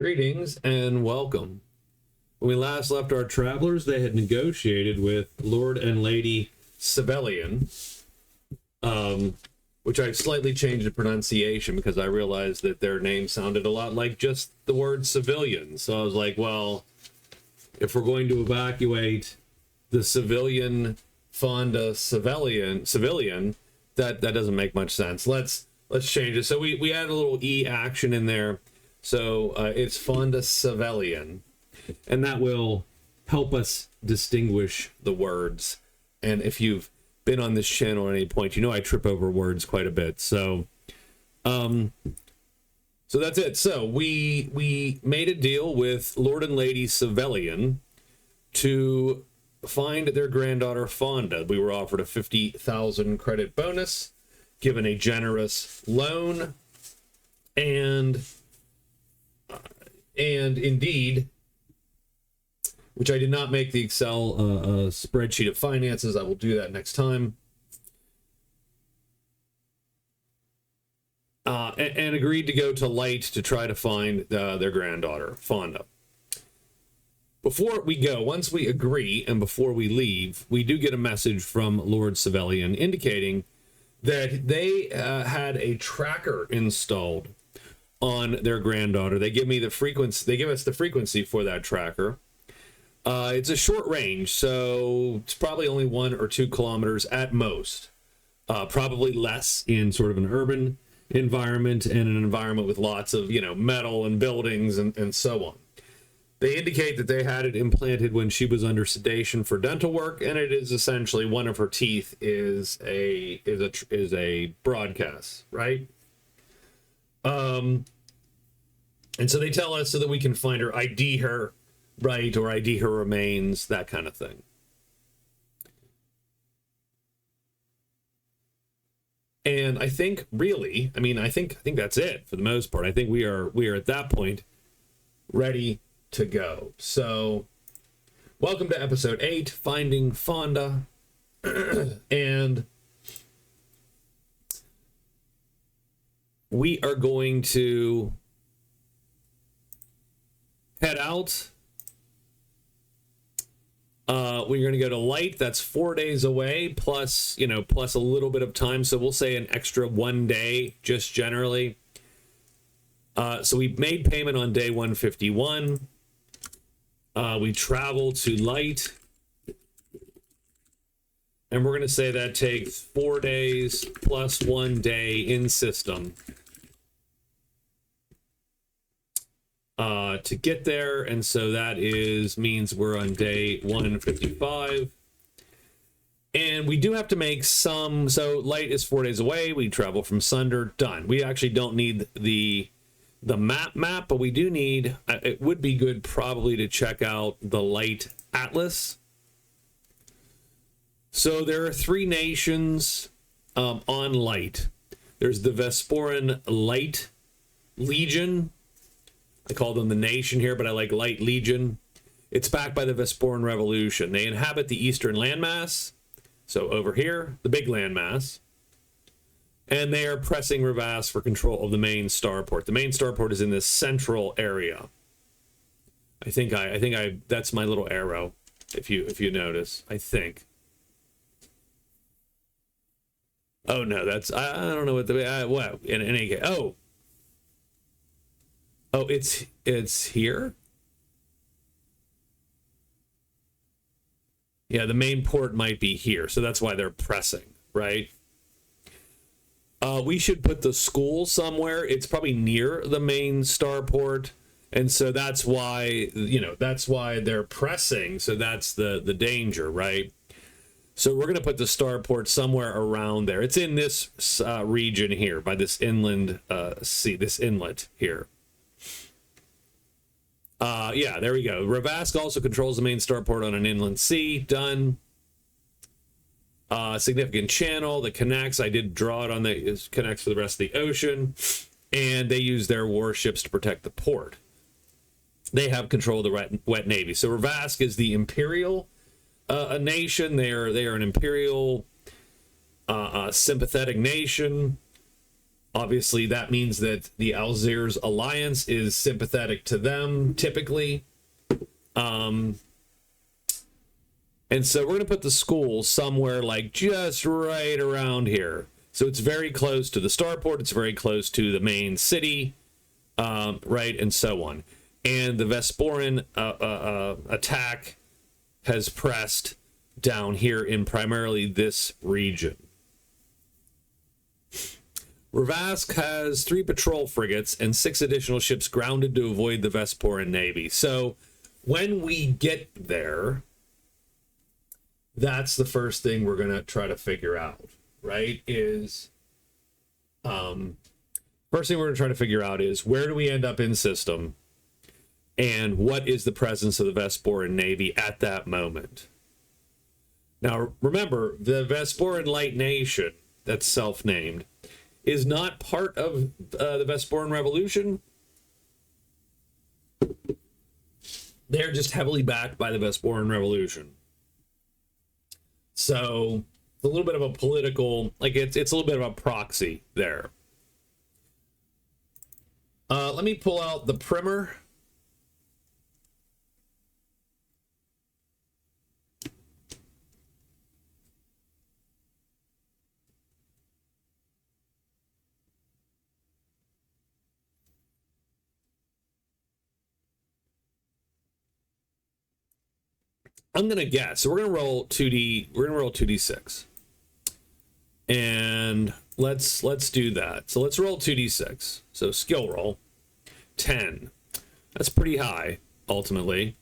Greetings and welcome. When we last left our travelers, they had negotiated with Lord and Lady Civilian, which I slightly changed the pronunciation because I realized that their name sounded a lot like just the word civilian. So I was like, well, if we're going to evacuate the civilian Fonda civilian, that doesn't make much sense. Let's change it. So we add a little E action in there. So it's Fonda civilian, and that will help us distinguish the words. And if you've been on this channel at any point, you know I trip over words quite a bit. So that's it. So we made a deal with Lord and Lady Civilian to find their granddaughter Fonda. We were offered a 50,000 credit bonus, given a generous loan, and indeed, which I did not make the Excel spreadsheet of finances. I will do that next time. And agreed to go to Light to try to find their granddaughter, Fonda. Before we go, once we agree and before we leave, we do get a message from Lord Civilian indicating that they had a tracker installed on their granddaughter. They give me the frequency. They give us the frequency for that tracker. It's a short range, so it's probably only 1 or 2 kilometers at most. Probably less in sort of an urban environment and an environment with lots of, metal and buildings and so on. They indicate that they had it implanted when she was under sedation for dental work, and it is essentially one of her teeth is a broadcast, right? And so they tell us so that we can find her, ID her, right, or ID her remains, that kind of thing. And I think really, I think that's it for the most part. I think we are at that point ready to go. So welcome to episode 8, Finding Fonda. And we are going to head out. We're going to go to Light. That's 4 days away, plus a little bit of time. So we'll say an extra 1 day, just generally. So we made payment on day 151. We travel to Light. And we're going to say that takes 4 days plus 1 day in system to get there. And so that means we're on day 155. And we do have to make some, so Light is 4 days away. We travel from Sunder, done. We actually don't need the map, but we do need, it would be good probably to check out the Light Atlas. So there are 3 nations on Light. There's the Vesporan Light Legion. I call them the nation here, but I like Light Legion. It's backed by the Vesporan Revolution. They inhabit the eastern landmass. So over here, the big landmass. And they are pressing Ravas for control of the main starport. The main starport is in this central area. I think that's my little arrow, if you notice, I think. Oh no, that's I don't know what the well in any case. Oh, it's here. Yeah, the main port might be here, so that's why they're pressing, right? We should put the school somewhere. It's probably near the main starport, and so that's why they're pressing. So that's the danger, right? So we're going to put the starport somewhere around there. It's in this region here by this inland sea, this inlet here. Yeah, there we go. Ravask also controls the main starport on an inland sea. Done. Significant channel that connects. I did draw it on it connects to the rest of the ocean. And they use their warships to protect the port. They have control of the wet navy. So Ravask is the imperial a nation. They are an imperial sympathetic nation. Obviously, that means that the Algiers alliance is sympathetic to them, typically. And so we're going to put the school somewhere like just right around here. So it's very close to the starport. It's very close to the main city, right, and so on. And the Vesporan attack has pressed down here in primarily this region. Ravask has 3 patrol frigates and 6 additional ships grounded to avoid the Vesporan navy. So when we get there, that's the first thing we're going to try to figure out, right? First thing we're going to try to figure out is where do we end up in system, and what is the presence of the Vesporan navy at that moment? Now, remember, the Vesporan Light Nation, that's self-named, is not part of the Vesporan Revolution. They're just heavily backed by the Vesporan Revolution. So it's a little bit of a political, like it's a little bit of a proxy there. Let me pull out the primer. I'm gonna guess. So we're gonna roll 2d. We're gonna roll 2d6, and let's do that. So let's roll 2d6. So skill roll 10. That's pretty high. Ultimately,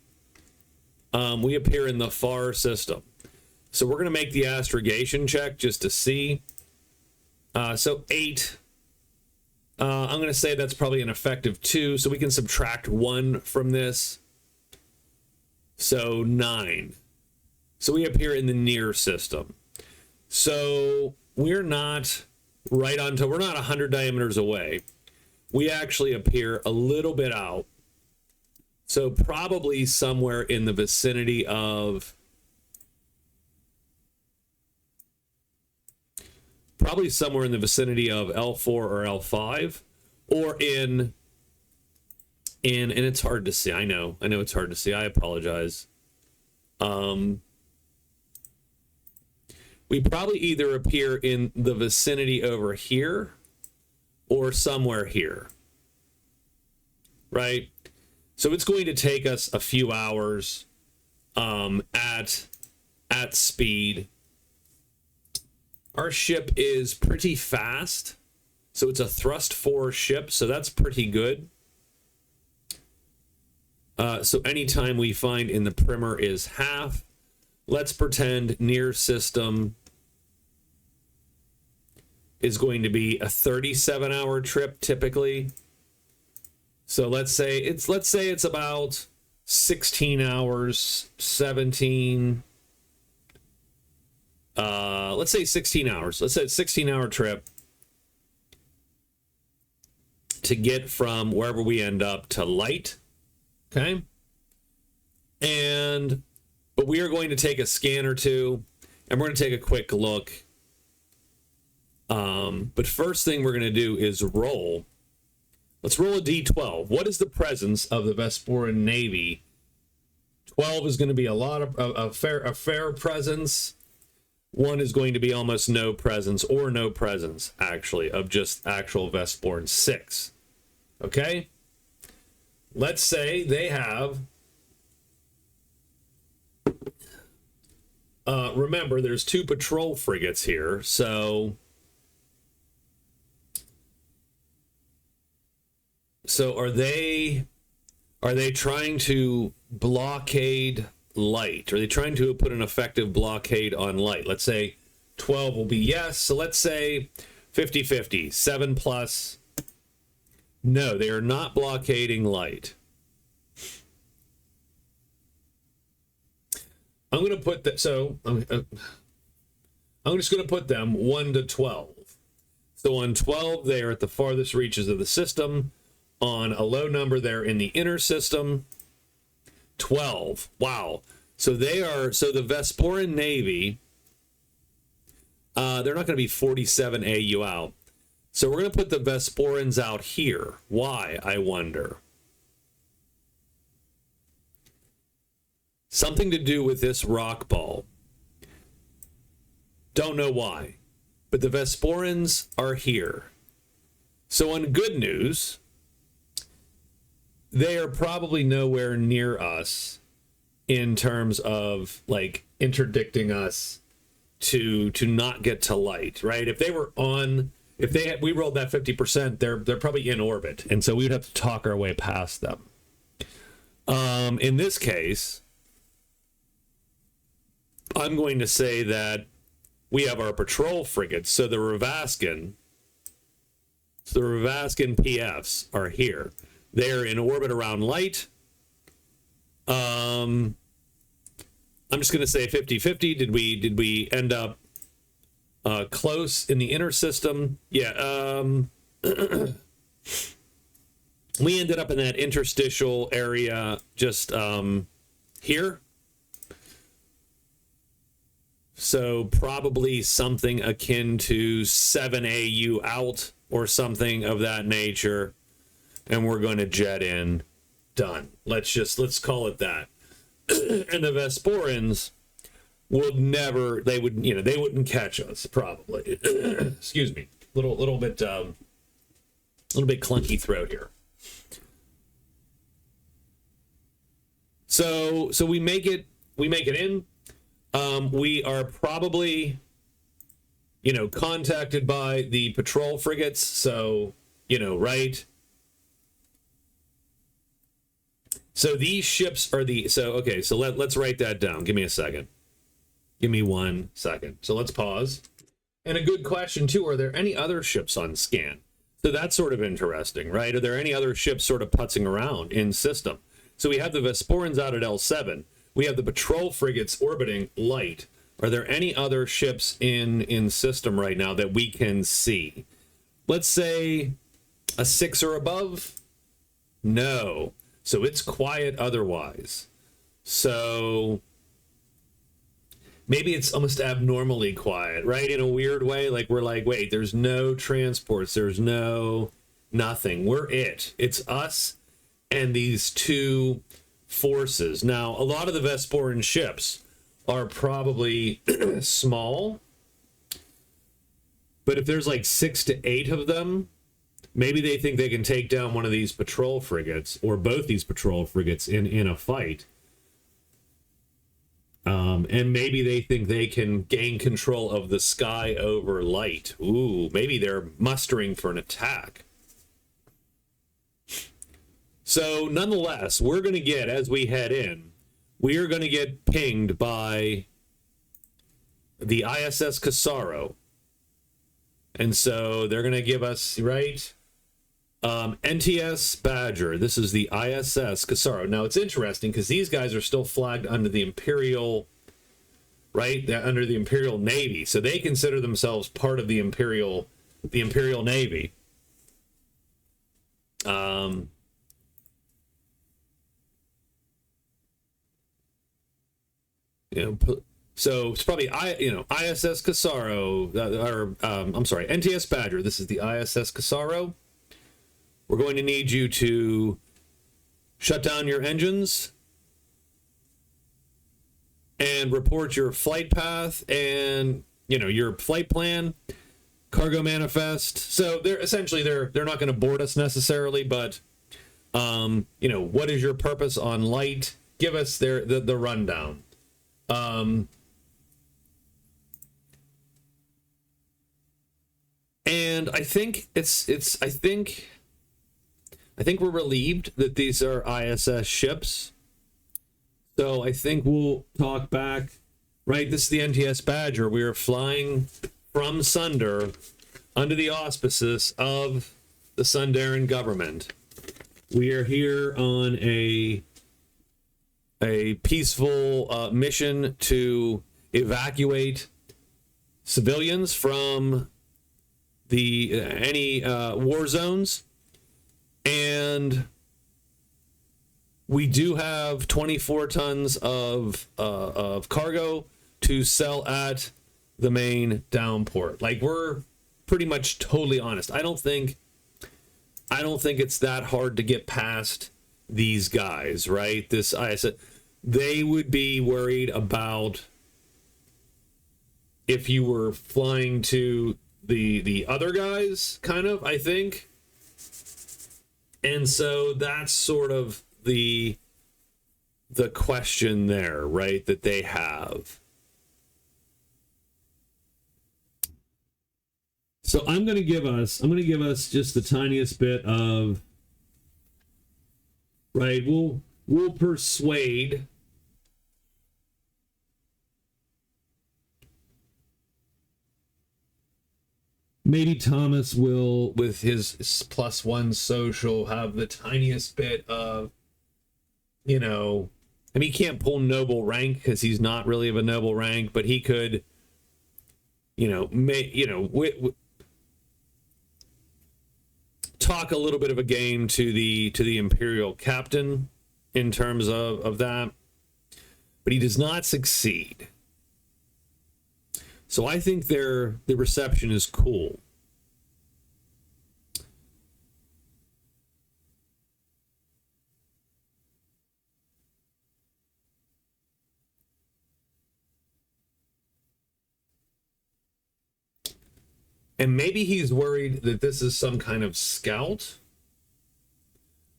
we appear in the far system. So we're gonna make the astrogation check just to see. So 8. I'm gonna say that's probably an effective 2. So we can subtract 1 from this. So 9. So we appear in the near system. So we're not right onto, we're not 100 diameters away. We actually appear a little bit out. So probably somewhere in the vicinity of, L4 or L5, or in and it's hard to see. I know it's hard to see. I apologize. We probably either appear in the vicinity over here or somewhere here, right? So it's going to take us a few hours at speed. Our ship is pretty fast, so it's a thrust 4 ship, so that's pretty good. So anytime we find in the primer is half. Let's pretend near system is going to be a 37-hour trip typically. So let's say it's about 16 hours, 17. Let's say 16 hours. Let's say it's a 16-hour trip to get from wherever we end up to light. Okay. But we are going to take a scan or two, and we're going to take a quick look. But first thing we're going to do is roll. Let's roll a d12. What is the presence of the Vesporan Navy? 12 is going to be a lot of a fair presence. 1 is going to be almost no presence, or no presence actually, of just actual Vesporan. 6. Okay. Let's say they have, remember there's 2 patrol frigates here, so are they trying to blockade light? Are they trying to put an effective blockade on light? Let's say 12 will be yes, so let's say 50-50, 7 plus. No, they are not blockading light. I'm going to put that, so I'm just going to put them 1 to 12. So on 12, they are at the farthest reaches of the system. On a low number, they're in the inner system. 12. Wow. So the Vesporan Navy, they're not going to be 47 AU out. So we're going to put the Vesporans out here. Why, I wonder? Something to do with this rock ball. Don't know why. But the Vesporans are here. So on good news, they are probably nowhere near us in terms of like interdicting us to not get to light, right? If they were on, if they had, we rolled that 50%, they're probably in orbit, and so we would have to talk our way past them. In this case, I'm going to say that we have our patrol frigates, so the Ravascan PFs are here. They're in orbit around light. I'm just going to say 50-50. Did we end up close in the inner system? Yeah. We ended up in that interstitial area just here. So probably something akin to 7AU out or something of that nature. And we're going to jet in. Done. Let's call it that. And the Vesporans would never, they wouldn't catch us probably. Excuse me. Little bit clunky throat here. So we make it in. We are probably, contacted by the patrol frigates. So, right. So these ships are so let's write that down. Give me a second. Give me 1 second. So let's pause. And a good question too, are there any other ships on scan? So that's sort of interesting, right? Are there any other ships sort of putzing around in system? So we have the Vesporans out at L7. We have the patrol frigates orbiting light. Are there any other ships in system right now that we can see? Let's say a 6 or above? No. So it's quiet otherwise. So maybe it's almost abnormally quiet, right? In a weird way. Like we're like, wait, there's no transports. There's nothing. We're it. It's us and these two forces. Now, a lot of the Vesporan ships are probably small. But if there's like 6 to 8 of them, maybe they think they can take down one of these patrol frigates or both these patrol frigates in a fight. And maybe they think they can gain control of the sky over light. Ooh, maybe they're mustering for an attack. So nonetheless, we're going to get, as we head in, we are going to get pinged by the ISS Casaro. And so they're going to give us, right? NTS Badger. This is the ISS Casaro. Now it's interesting because these guys are still flagged under the Imperial, right? They're under the Imperial Navy, so they consider themselves part of the Imperial Navy. So it's probably ISS Casaro, NTS Badger. This is the ISS Casaro. We're going to need you to shut down your engines and report your flight path and, your flight plan, cargo manifest. So they're not going to board us necessarily, but, what is your purpose on light? Give us the rundown. And I think I think we're relieved that these are ISS ships. So I think we'll talk back. Right, this is the NTS Badger. We are flying from Sunder under the auspices of the Sundaran government. We are here on a peaceful mission to evacuate civilians from any war zones. And we do have 24 tons of cargo to sell at the main downport. Like, we're pretty much totally honest. I don't think it's that hard to get past these guys, right? I said they would be worried about if you were flying to the other guys, kind of, I think. And so that's sort of the question there, right, that they have. So I'm going to give us just the tiniest bit of, right, we'll persuade maybe Thomas will, with his +1 social, have the tiniest bit of, I mean, he can't pull noble rank because he's not really of a noble rank, but he could, talk a little bit of a game to the Imperial captain in terms of that, but he does not succeed. So I think the reception is cool. And maybe he's worried that this is some kind of scout,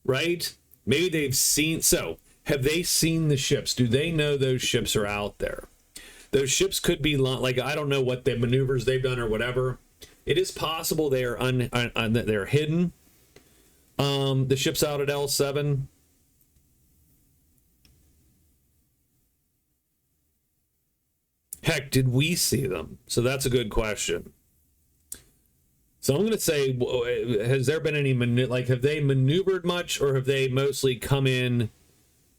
right? Maybe they've seen, so have they seen the ships? Do they know those ships are out there? Those ships could be like, I don't know what the maneuvers they've done or whatever. It is possible they are they're hidden. The ships out at L7. Heck, did we see them? So that's a good question. So I'm going to say, has there been any, have they maneuvered much, or have they mostly come in,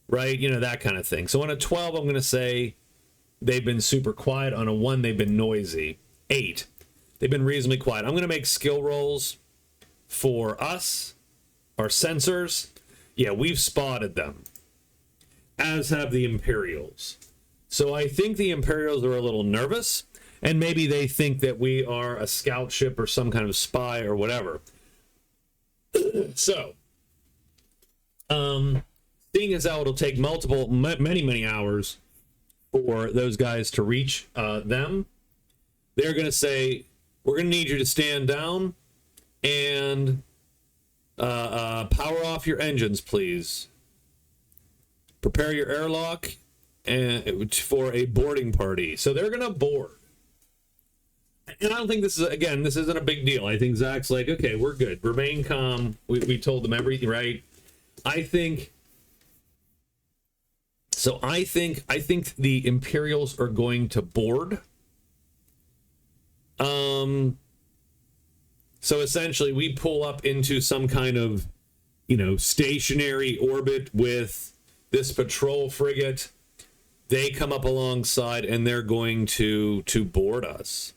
right? That kind of thing. So on a 12, I'm going to say they've been super quiet. On a 1, they've been noisy. 8, they've been reasonably quiet. I'm going to make skill rolls for us, our sensors. Yeah, we've spotted them, as have the Imperials. So I think the Imperials are a little nervous, and maybe they think that we are a scout ship or some kind of spy or whatever. So, seeing as how it'll take many hours for those guys to reach them, they're going to say, we're going to need you to stand down and power off your engines, please. Prepare your airlock for a boarding party. So they're going to board. And I don't think this isn't a big deal. I think Zach's like, okay, we're good. Remain calm. We told them everything, right? I think the Imperials are going to board. So essentially we pull up into some kind of, stationary orbit with this patrol frigate. They come up alongside and they're going to board us.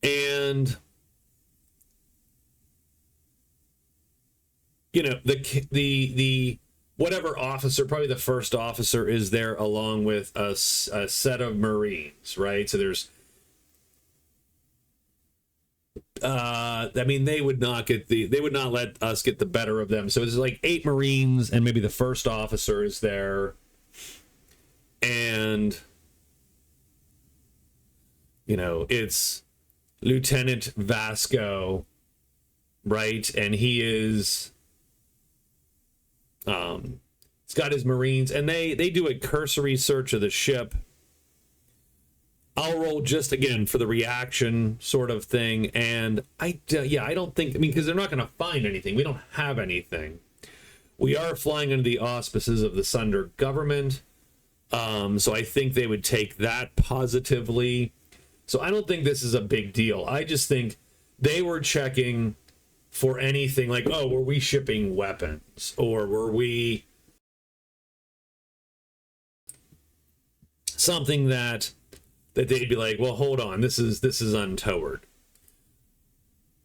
And the whatever officer, probably the first officer, is there along with a set of Marines, right? So there's they would not let us get the better of them. So it's like 8 Marines, and maybe the first officer is there, and it's Lieutenant Vasco, right? And he is he's got his Marines, and they do a cursory search of the ship. I'll roll just again for the reaction sort of thing, and I don't think, because they're not going to find anything. We don't have anything. We are flying under the auspices of the Sunder government, so I think they would take that positively. So I don't think this is a big deal. I just think they were checking for anything like, oh, were we shipping weapons, or were we something that they'd be like, well, hold on, this is untoward.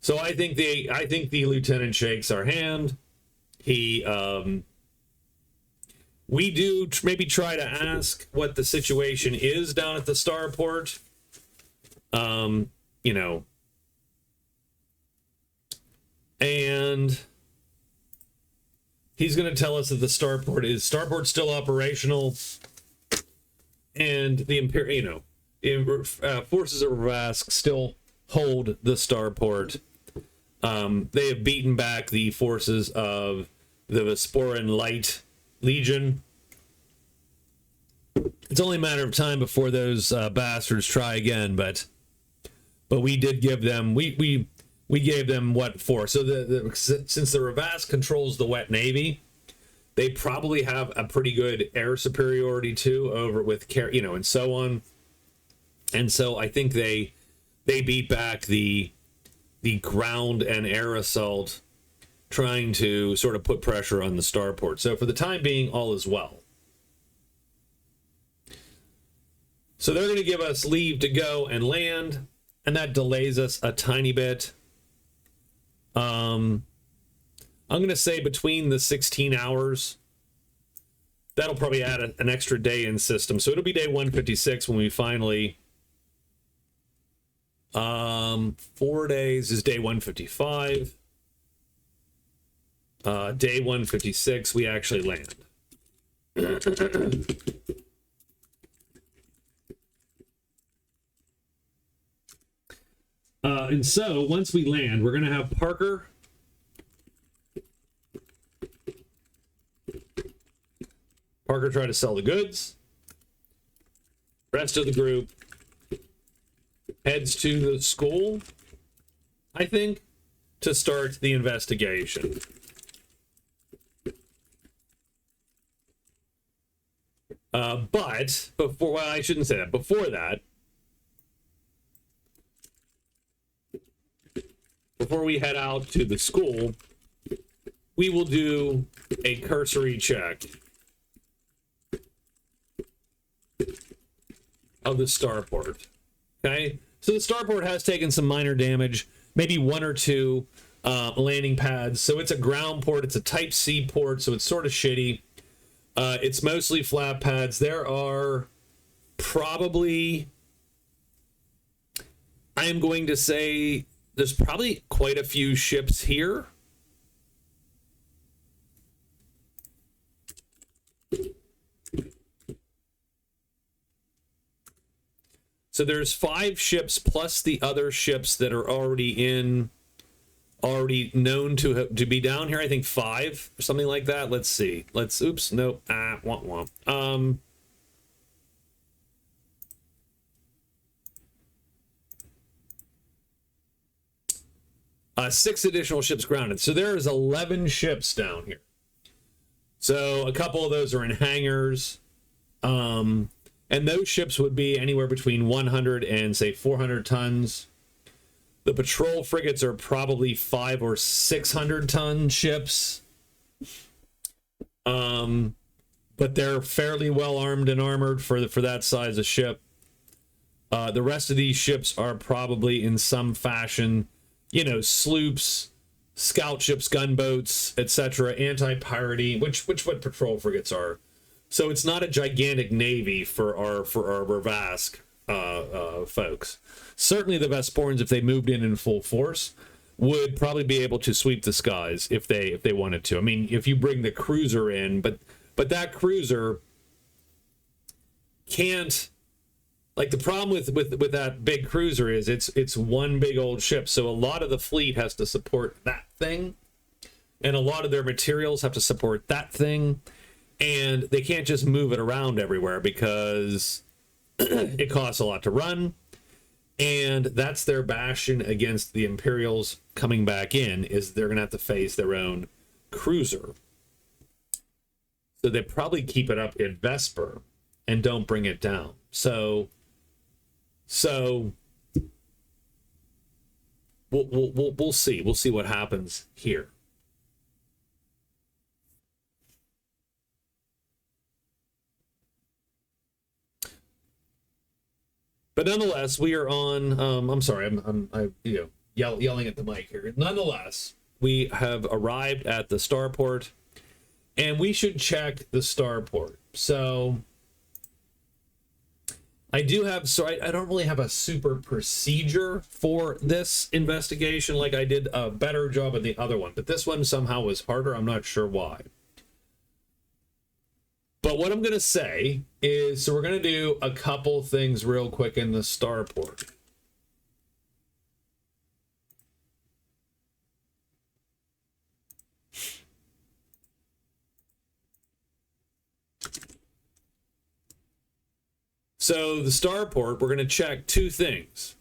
So I think the lieutenant shakes our hand. He we do maybe try to ask what the situation is down at the starport. you know, and he's going to tell us that the starport's still operational, and the forces of Ravask still hold the starport. They have beaten back the forces of the Vesporan Light Legion. It's only a matter of time before those bastards try again, but we did give them we gave them what for? So since the Ravask controls the Wet Navy, they probably have a pretty good air superiority too over with and so on. And so I think they beat back the ground and air assault, trying to sort of put pressure on the starport. So for the time being, all is well. So they're going to give us leave to go and land, and that delays us a tiny bit. I'm going to say between the 16 hours. That'll probably add an extra day in system. So it'll be day 156 when we finally... 4 days is day 155. Day 156, we actually land. And so once we land, we're going to have Parker try to sell the goods. Rest of the group heads to the school, I think, to start the investigation. But before, well, I shouldn't say that. Before that, before we head out to the school, we will do a cursory check of the starport. Okay, so the starport has taken some minor damage, maybe 1 or 2 landing pads. So it's a ground port. It's a Type C port, so it's sort of shitty. It's mostly flat pads. There are probably, I am going to say, there's probably quite a few ships here. So there's 5 ships plus the other ships that are already known to be down here. I think 5 or something like that. Let's see. Oops, nope. Womp womp. 6 additional ships grounded. So there's 11 ships down here. So a couple of those are in hangars. And those ships would be anywhere between 100 and, say, 400 tons. The patrol frigates are probably 500 or 600 ton ships. But they're fairly well armed and armored for that size of ship. The rest of these ships are probably in some fashion, sloops, scout ships, gunboats, etc., anti-piracy, which what patrol frigates are. So it's not a gigantic navy for our Ravask folks. Certainly the Vesporans, if they moved in full force, would probably be able to sweep the skies if they wanted to. I mean, if you bring the cruiser in, but that cruiser can't. Like, the problem with that big cruiser is it's one big old ship, so a lot of the fleet has to support that thing, and a lot of their materials have to support that thing. And they can't just move it around everywhere because it costs a lot to run. And that's their bastion against the Imperials coming back in, is they're going to have to face their own cruiser. So they probably keep it up in Vesper and don't bring it down. So we'll see. We'll see what happens here. But nonetheless, we are on. I'm sorry, I'm yelling at the mic here. Nonetheless, we have arrived at the starport, and we should check the starport. So I do have, so I don't really have a super procedure for this investigation. Like I did a better job of the other one, but this one somehow was harder. I'm not sure why. But what I'm going to say is, so we're going to do a couple things real quick in the starport. So the starport, we're going to check two things.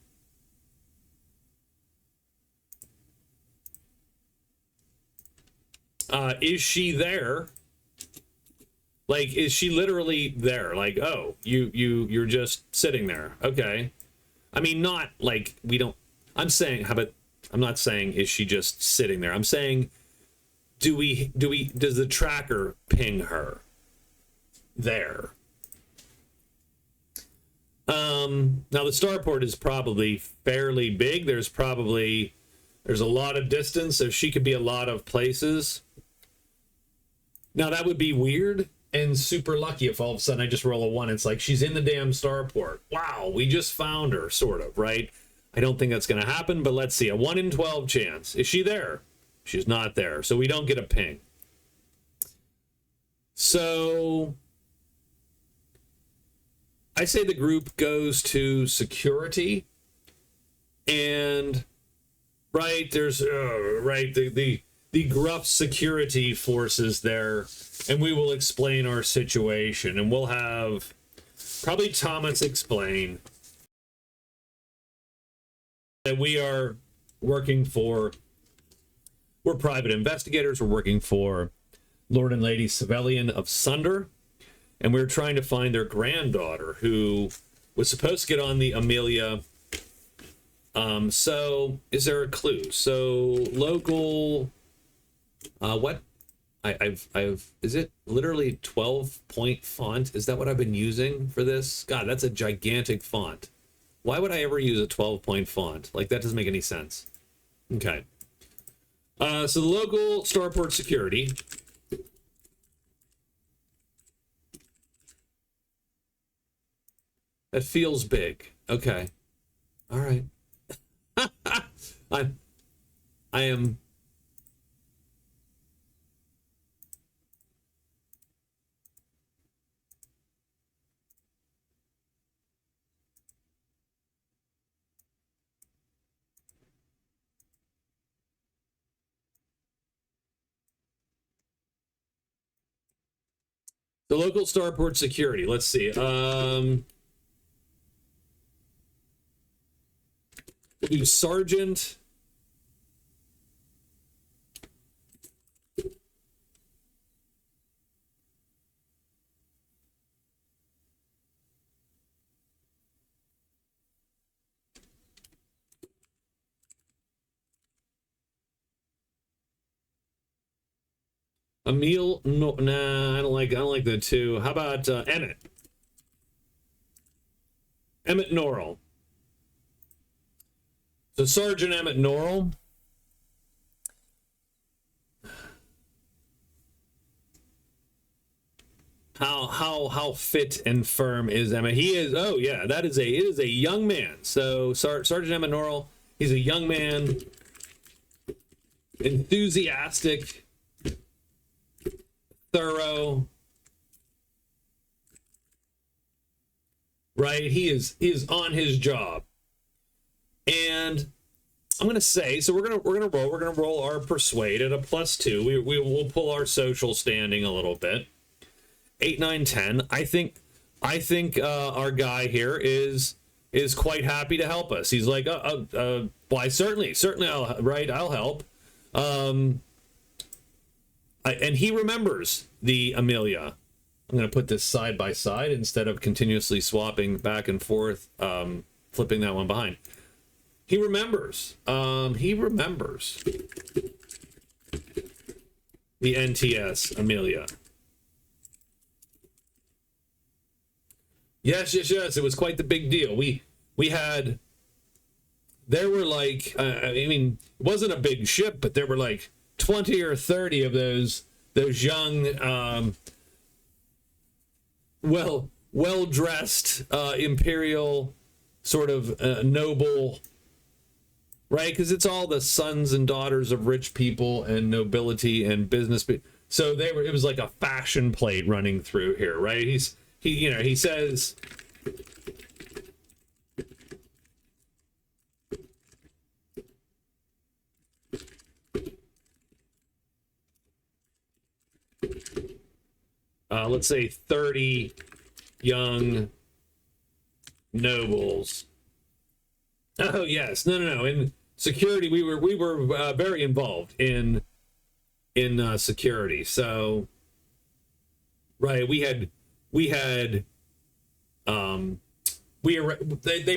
Is she there? Like, is she literally there? Like, oh, you're just sitting there. Okay. I mean, not like we don't, I'm saying, I'm not saying is she just sitting there. I'm saying, does the tracker ping her there? Now the starport is probably fairly big. There's a lot of distance, so she could be a lot of places. Now that would be weird and super lucky if all of a sudden I just roll a 1. It's like she's in the damn starport. Wow, we just found her, sort of, right? I don't think that's going to happen, but let's see. A 1 in 12 chance. Is she there? She's not there, so we don't get a ping. So I say the group goes to security, and right there's right the gruff security forces there, and we will explain our situation, and we'll have probably Thomas explain that we're private investigators. We're working for Lord and Lady Civilian of Sunder, and we're trying to find their granddaughter who was supposed to get on the Amelia. So is there a clue? So local, what? I've is it literally 12-point font? Is that what I've been using for this? God, that's a gigantic font. Why would I ever use a 12-point font? Like, that doesn't make any sense. Okay. So the local starport security. That feels big. Okay. All right. I am. The local starport security. Let's see. We'll do Sergeant. Emil, no, nah, I don't like the two. How about Emmett? Emmett Norrell. So Sergeant Emmett Norrell. How fit and firm is Emmett? He is. Oh yeah, it is a young man. So Sergeant Emmett Norrell. He's a young man, enthusiastic, thorough, right? He is on his job, and I'm gonna say, so we're gonna roll our persuade at a +2. We will pull our social standing a little bit. 8, 9, 10. I think our guy here is quite happy to help us. He's like, why certainly I'll help. And he remembers the Amelia. I'm going to put this side by side instead of continuously swapping back and forth, flipping that one behind. He remembers. The NTS Amelia. Yes. It was quite the big deal. There were like, I mean, it wasn't a big ship, but there were like 20 or 30 of those young, well, well-dressed imperial sort of noble, right? Because it's all the sons and daughters of rich people and nobility and business people. So it was like a fashion plate running through here, right? He says, let's say 30 young nobles. Oh yes, no. In security, we were very involved in security. So, right, they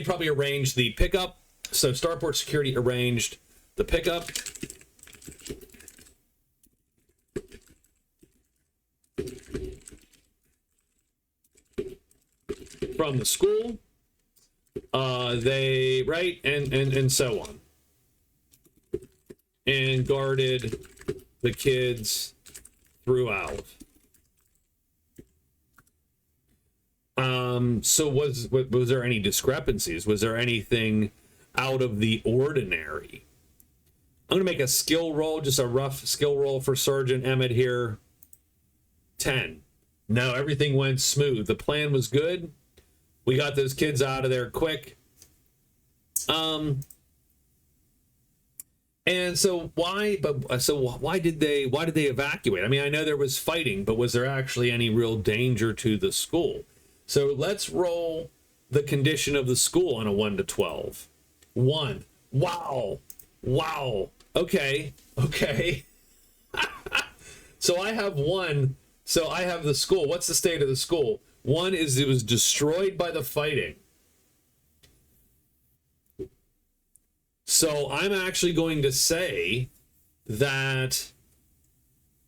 probably arranged the pickup. So Starport Security arranged the pickup. From the school, and so on, and guarded the kids throughout. So was there any discrepancies? Was there anything out of the ordinary? I'm gonna make a skill roll, just a rough skill roll for Sergeant Emmett here. 10. No, everything went smooth. The plan was good. We got those kids out of there quick. And so why did they evacuate? I mean, I know there was fighting, but was there actually any real danger to the school? So let's roll the condition of the school on a 1 to 12. 1. Wow. Okay. So I have 1. So I have the school. What's the state of the school? 1 is it was destroyed by the fighting. So I'm actually going to say that,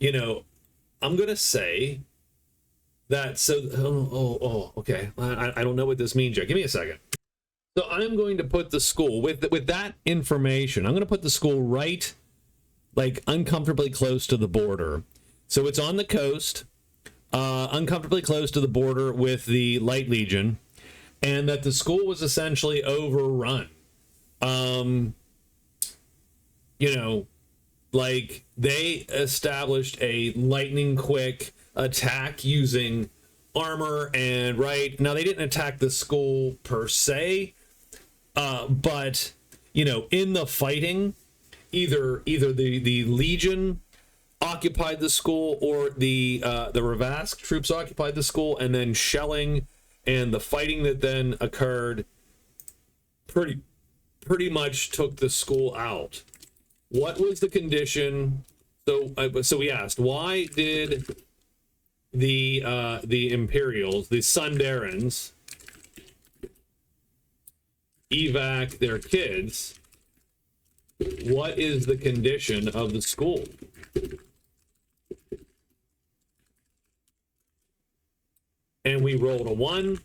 I'm going to say that, okay. I don't know what this means yet. Give me a second. So I'm going to put the school, with that information, I'm going to put the school right, like, uncomfortably close to the border. So it's on the coast, uncomfortably close to the border with the Light Legion, and that the school was essentially overrun. Like, they established a lightning quick attack using armor, and now they didn't attack the school per se, but in the fighting, either the Legion occupied the school or the Ravask troops occupied the school, and then shelling and the fighting that then occurred pretty much took the school out. What was the condition? So we asked, why did the Imperials, the Sundarans, evac their kids? What is the condition of the school? And we rolled a 1.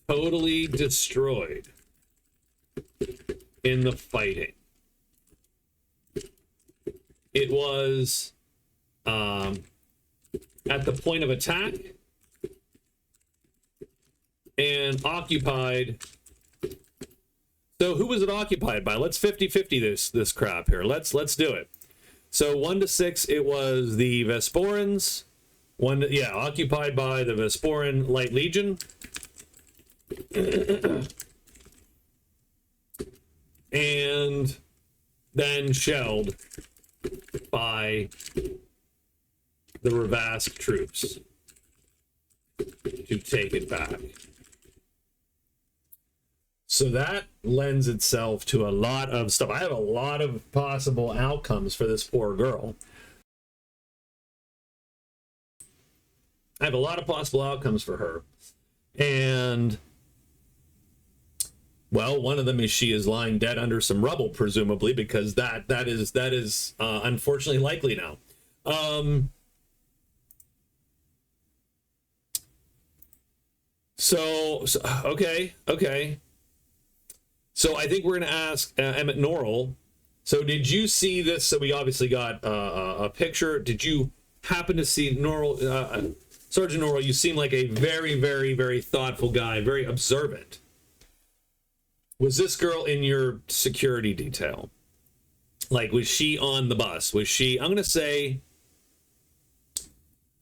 Totally destroyed in the fighting. It was at the point of attack and occupied. So who was it occupied by? Let's 50-50 this crap here. Let's do it. So 1 to 6, it was the Vesporans. Occupied by the Vesporan Light Legion. And then shelled by the Ravask troops to take it back. So that lends itself to a lot of stuff. I have a lot of possible outcomes for this poor girl. I have a lot of possible outcomes for her. And, well, one of them is she is lying dead under some rubble, presumably, because that is unfortunately likely now. Okay. So I think we're going to ask Emmett Norrell. So did you see this? So we obviously got a picture. Did you happen to see Sergeant Norrell, you seem like a very, very, very thoughtful guy, very observant. Was this girl in your security detail? Like, was she on the bus? Was she, I'm going to say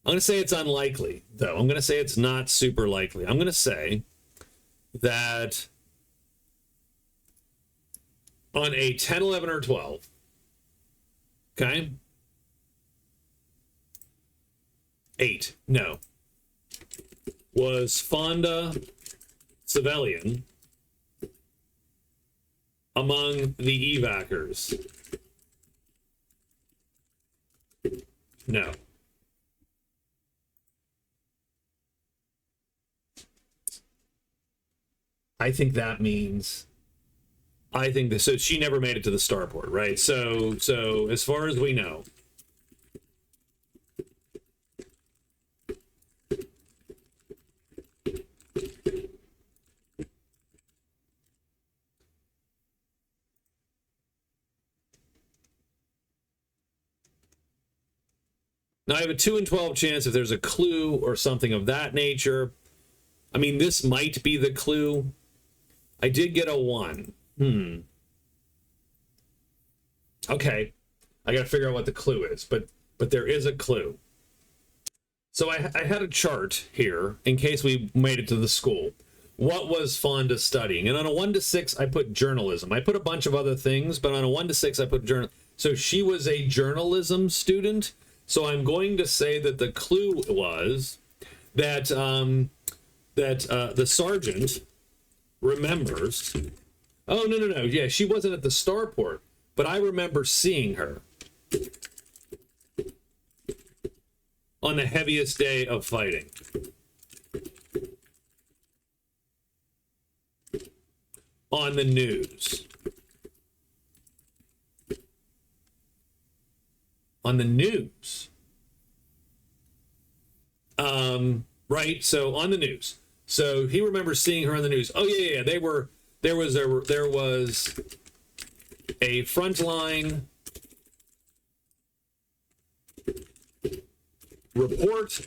it's unlikely, though. I'm going to say it's not super likely. I'm going to say that on a 10, 11, or 12, okay? 8, no. Was Fonda civilian among the evacers? No. I think that means, so she never made it to the starport, right? So as far as we know, now I have a 2 in 12 chance if there's a clue or something of that nature. I mean, this might be the clue. I did get a 1. Okay. I got to figure out what the clue is, but there is a clue. So I had a chart here in case we made it to the school. What was Fonda studying? And on a 1 to 6, I put journalism. I put a bunch of other things, but on a 1 to 6, I put journal. So she was a journalism student. So I'm going to say that the clue was that the sergeant remembers. Oh, no. Yeah, she wasn't at the starport, but I remember seeing her on the heaviest day of fighting. On the news. On the news. Right? So on the news. So he remembers seeing her on the news. Oh yeah. There was a frontline report,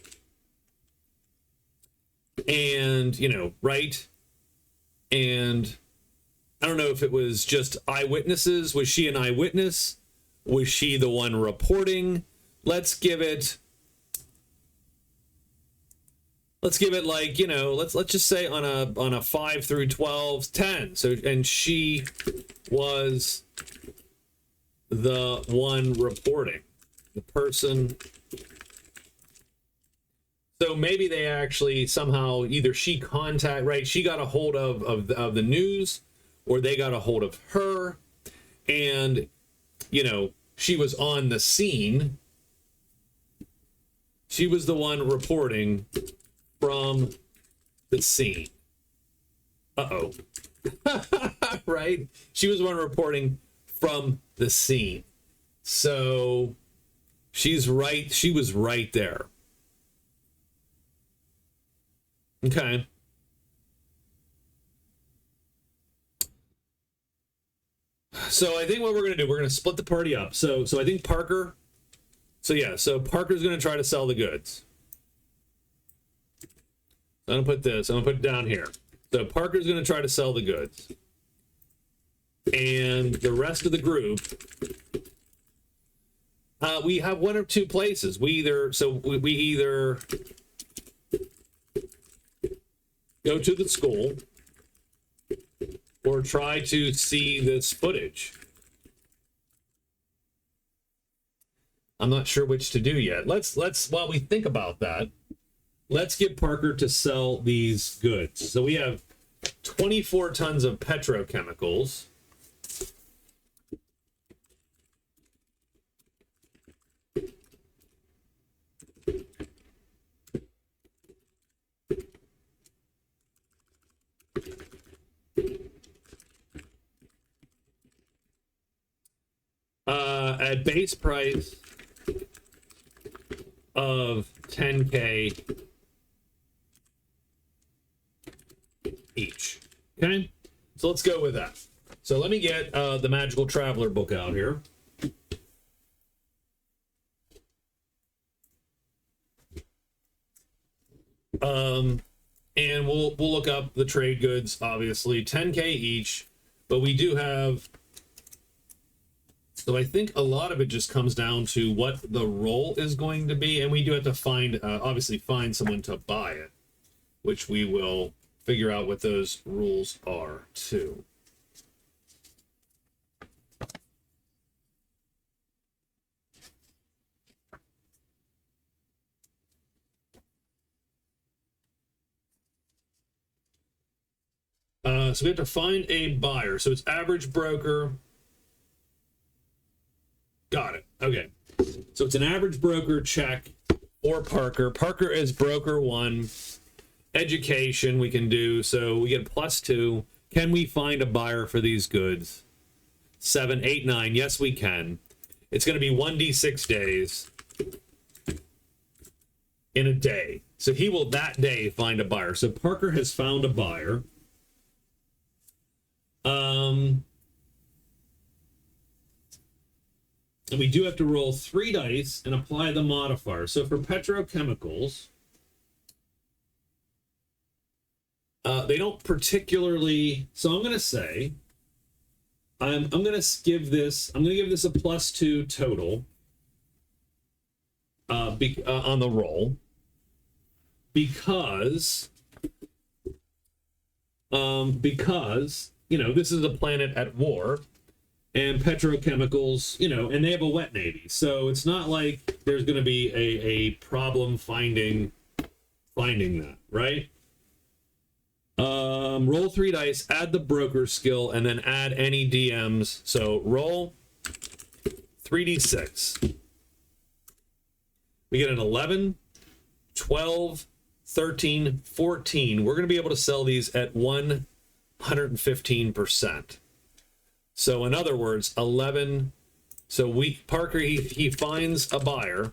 and right? And I don't know if it was just eyewitnesses. Was she an eyewitness? Was she the one reporting? Let's give it like, let's just say on a 5 through 12, 10. So, and she was the one reporting, the person. So maybe they actually somehow, either she got a hold of the news, or they got a hold of her, and she was on the scene. She was the one reporting from the scene. Uh-oh. Right? She was the one reporting from the scene. So she's right. She was right there. Okay. So I think what we're going to do, we're going to split the party up. So I think Parker. So Parker's going to try to sell the goods. I'm going to put this. I'm going to put it down here. So Parker's going to try to sell the goods. And the rest of the group, we have one or two places. We either go to the school or try to see this footage. I'm not sure which to do yet. Let's while we think about that, let's get Parker to sell these goods. So we have 24 tons of petrochemicals. At base price of 10K each. Okay, so let's go with that. So let me get the Magical Traveler book out here. And we'll look up the trade goods, obviously 10K each, but we do have. So I think a lot of it just comes down to what the role is going to be, and we do have to find, obviously, find someone to buy it, which we will figure out what those rules are too. So we have to find a buyer. So it's average broker. Got it. Okay. So it's an average broker check or Parker. Parker is broker 1. Education we can do. So we get +2. Can we find a buyer for these goods? 7, 8, 9. Yes, we can. It's going to be 1d6 days in a day. So he will that day find a buyer. So Parker has found a buyer. And we do have to roll 3 dice and apply the modifier. So for petrochemicals, they don't particularly. So I'm going to say, I'm going to give this a +2 total on the roll because this is a planet at war. And petrochemicals, and they have a wet navy. So it's not like there's going to be a problem finding that, right? Roll 3 dice, add the broker skill, and then add any DMs. So roll 3d6. We get an 11, 12, 13, 14. We're going to be able to sell these at 115%. So in other words, 11. So Parker, he finds a buyer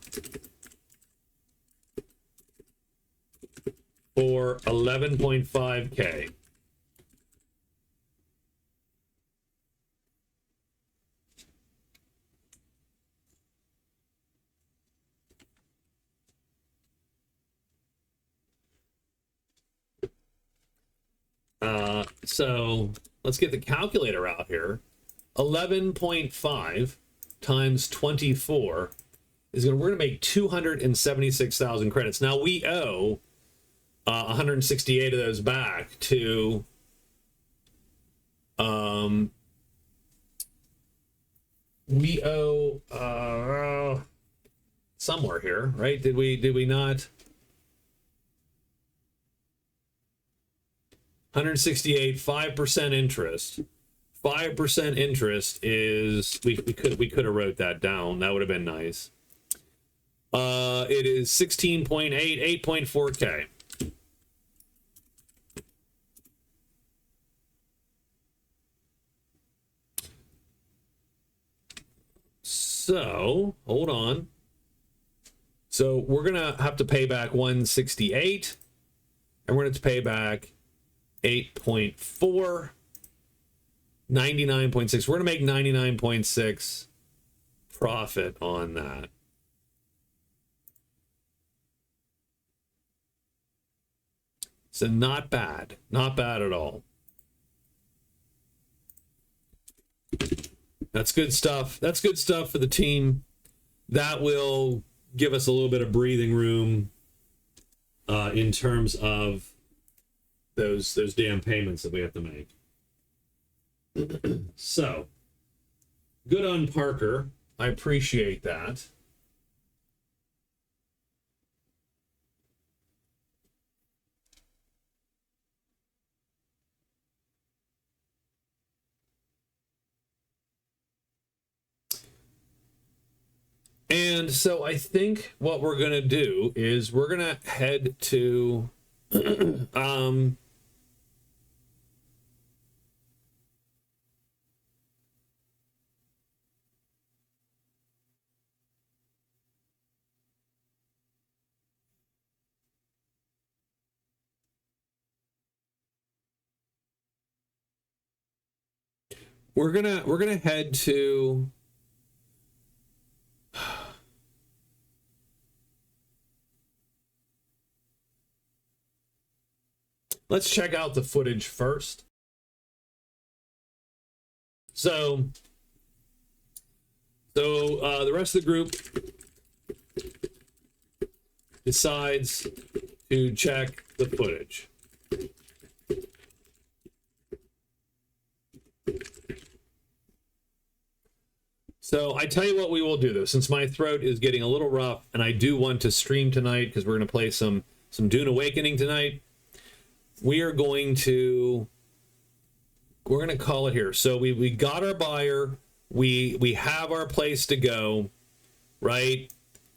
for 11.5K. So let's get the calculator out here. 11.5 times 24 is we're gonna make 276,000 credits. Now we owe 168 of those back to we owe somewhere here, right? Did we not? 168, 5% interest. 5% interest is we could have wrote that down. That would have been nice. It is 16.8, 8.4K. So hold on. So we're gonna have to pay back 168, and we're gonna have to pay back 8.4. 99.6. We're gonna make 99.6 profit on that. So not bad at all. That's good stuff. That's good stuff for the team. That will give us a little bit of breathing room in terms of those damn payments that we have to make. So, good on Parker. I appreciate that. And so I think what we're going to do is we're going to head to we're gonna head to let's check out the footage first. So the rest of the group decides to check the footage. So I tell you what we will do, though, since my throat is getting a little rough, and I do want to stream tonight because we're going to play some Dune Awakening tonight. We're going to call it here. So we got our buyer, we have our place to go, right?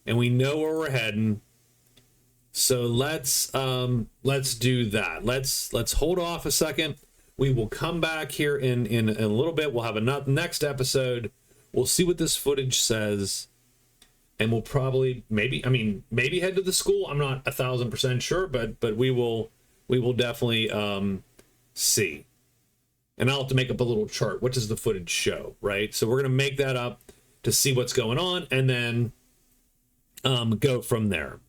And we know where we're heading. So let's do that. Let's hold off a second. We will come back here in a little bit. We'll have a next episode. We'll see what this footage says, and we'll probably maybe head to the school. I'm not 1,000% sure, but we will definitely see. And I'll have to make up a little chart. What does the footage show, right? So we're gonna make that up to see what's going on, and then go from there.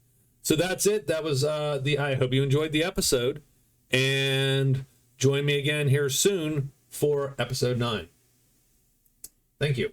So that's it. That was I hope you enjoyed the episode, and join me again here soon for episode 9. Thank you.